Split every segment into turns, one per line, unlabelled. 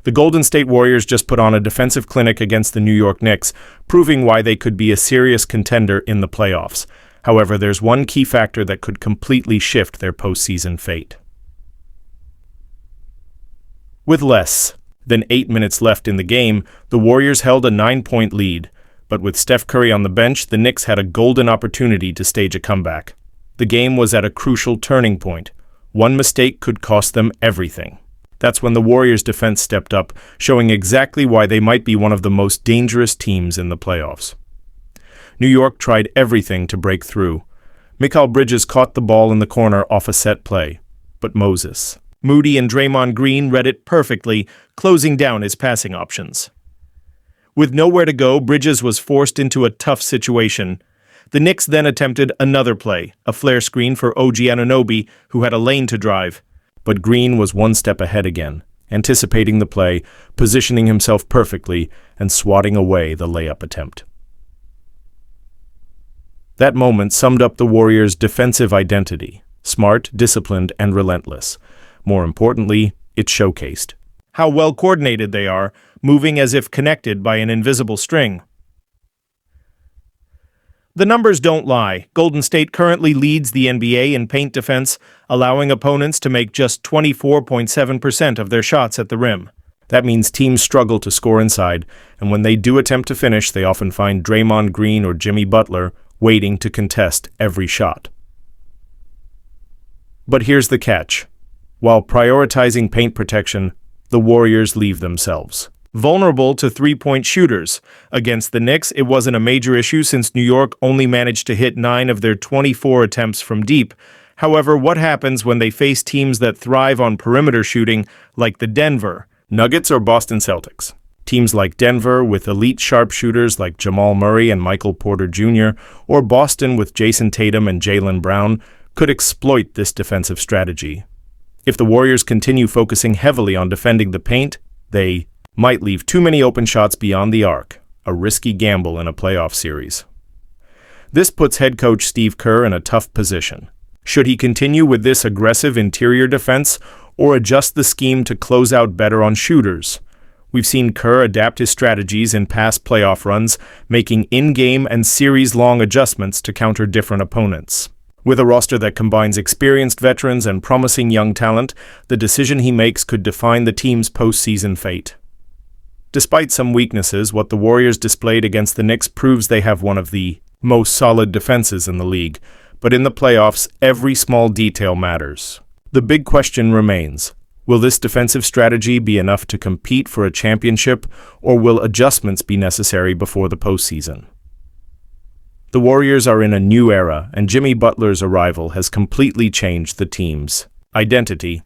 The Golden State Warriors just put on a defensive clinic against the New York Knicks, proving why they could be a serious contender in the playoffs. However, there's one key factor that could completely shift their postseason fate. With less than 8 minutes left in the game, the Warriors held a 9-point lead, but with Steph Curry on the bench, the Knicks had a golden opportunity to stage a comeback. The game was at a crucial turning point. One mistake could cost them everything. That's when the Warriors' defense stepped up, showing exactly why they might be one of the most dangerous teams in the playoffs. New York tried everything to break through. Mikal Bridges caught the ball in the corner off a set play, but Moses, Moody, and Draymond Green read it perfectly, closing down his passing options. With nowhere to go, Bridges was forced into a tough situation. The Knicks then attempted another play, a flare screen for OG Anunoby, who had a lane to drive. But Green was one step ahead again, anticipating the play, positioning himself perfectly, and swatting away the layup attempt. That moment summed up the Warriors' defensive identity: smart, disciplined, and relentless. More importantly, it showcased how well coordinated they are, moving as if connected by an invisible string. The numbers don't lie. Golden State currently leads the NBA in paint defense, allowing opponents to make just 24.7% of their shots at the rim. That means teams struggle to score inside, and when they do attempt to finish, they often find Draymond Green or Jimmy Butler waiting to contest every shot. But here's the catch. While prioritizing paint protection, the Warriors leave themselves vulnerable to three-point shooters. Against the Knicks, it wasn't a major issue since New York only managed to hit 9 of their 24 attempts from deep. However, what happens when they face teams that thrive on perimeter shooting, like the Denver Nuggets or Boston Celtics? Teams like Denver, with elite sharpshooters like Jamal Murray and Michael Porter Jr., or Boston with Jason Tatum and Jaylen Brown, could exploit this defensive strategy. If the Warriors continue focusing heavily on defending the paint, they might leave too many open shots beyond the arc, a risky gamble in a playoff series. This puts head coach Steve Kerr in a tough position. Should he continue with this aggressive interior defense or adjust the scheme to close out better on shooters? We've seen Kerr adapt his strategies in past playoff runs, making in-game and series-long adjustments to counter different opponents. With a roster that combines experienced veterans and promising young talent, the decision he makes could define the team's postseason fate. Despite some weaknesses, what the Warriors displayed against the Knicks proves they have one of the most solid defenses in the league. But in the playoffs, every small detail matters. The big question remains: will this defensive strategy be enough to compete for a championship, or will adjustments be necessary before the postseason? The Warriors are in a new era, and Jimmy Butler's arrival has completely changed the team's identity.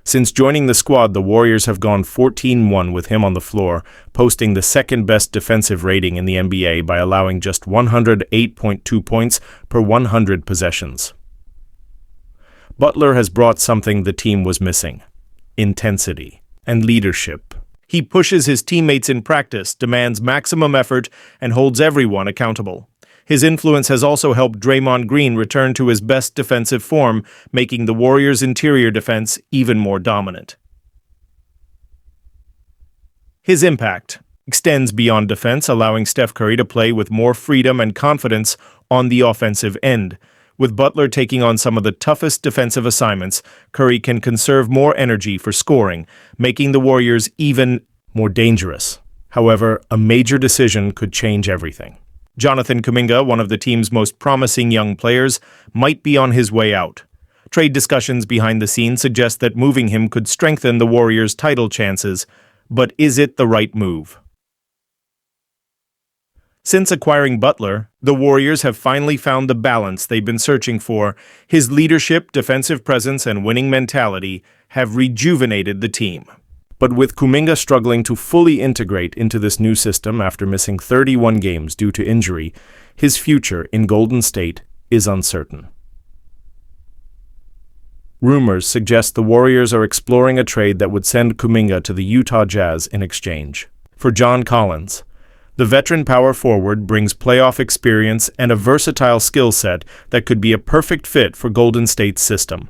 Since joining the squad, the Warriors have gone 14-1 with him on the floor, posting the second-best defensive rating in the NBA by allowing just 108.2 points per 100 possessions. Butler has brought something the team was missing: intensity and leadership. He pushes his teammates in practice, demands maximum effort, and holds everyone accountable. His influence has also helped Draymond Green return to his best defensive form, making the Warriors' interior defense even more dominant. His impact extends beyond defense, allowing Steph Curry to play with more freedom and confidence on the offensive end. With Butler taking on some of the toughest defensive assignments, Curry can conserve more energy for scoring, making the Warriors even more dangerous. However, a major decision could change everything. Jonathan Kuminga, one of the team's most promising young players, might be on his way out. Trade discussions behind the scenes suggest that moving him could strengthen the Warriors' title chances, but is it the right move? Since acquiring Butler, the Warriors have finally found the balance they've been searching for. His leadership, defensive presence, and winning mentality have rejuvenated the team. But with Kuminga struggling to fully integrate into this new system after missing 31 games due to injury, his future in Golden State is uncertain. Rumors suggest the Warriors are exploring a trade that would send Kuminga to the Utah Jazz in exchange for John Collins. The veteran power forward brings playoff experience and a versatile skill set that could be a perfect fit for Golden State's system.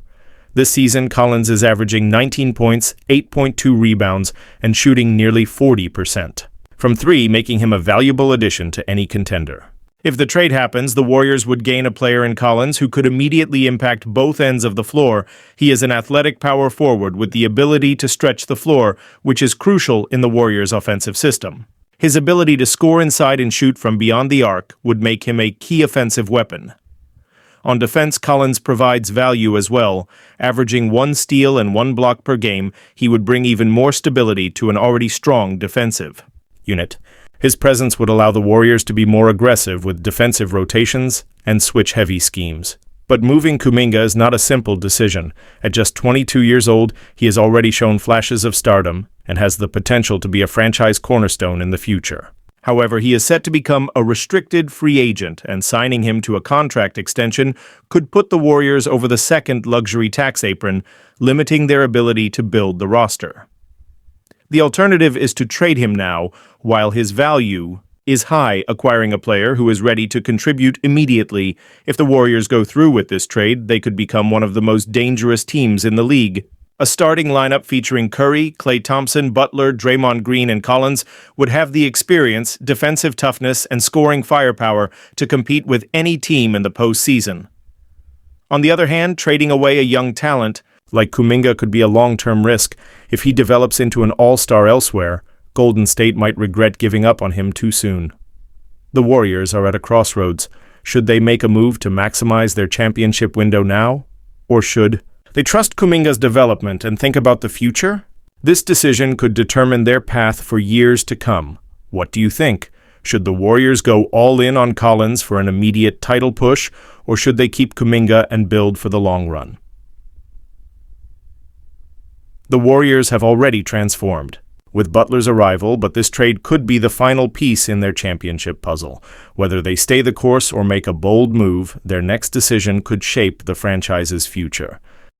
This season, Collins is averaging 19 points, 8.2 rebounds, and shooting nearly 40% from three, making him a valuable addition to any contender. If the trade happens, the Warriors would gain a player in Collins who could immediately impact both ends of the floor. He is an athletic power forward with the ability to stretch the floor, which is crucial in the Warriors' offensive system. His ability to score inside and shoot from beyond the arc would make him a key offensive weapon. On defense, Collins provides value as well. Averaging 1 steal and 1 block per game, he would bring even more stability to an already strong defensive unit. His presence would allow the Warriors to be more aggressive with defensive rotations and switch-heavy schemes. But moving Kuminga is not a simple decision. At just 22 years old, he has already shown flashes of stardom and has the potential to be a franchise cornerstone in the future. However, he is set to become a restricted free agent, and signing him to a contract extension could put the Warriors over the second luxury tax apron, limiting their ability to build the roster. The alternative is to trade him now, while his value is high, acquiring a player who is ready to contribute immediately. If the Warriors go through with this trade, they could become one of the most dangerous teams in the league. A starting lineup featuring Curry, Klay Thompson, Butler, Draymond Green, and Collins would have the experience, defensive toughness, and scoring firepower to compete with any team in the postseason. On the other hand, trading away a young talent like Kuminga could be a long-term risk. If he develops into an all-star elsewhere, Golden State might regret giving up on him too soon. The Warriors are at a crossroads. Should they make a move to maximize their championship window now? Or should they trust Kuminga's development and think about the future? This decision could determine their path for years to come. What do you think? Should the Warriors go all in on Collins for an immediate title push, or should they keep Kuminga and build for the long run? The Warriors have already transformed with Butler's arrival, but this trade could be the final piece in their championship puzzle. Whether they stay the course or make a bold move, their next decision could shape the franchise's future.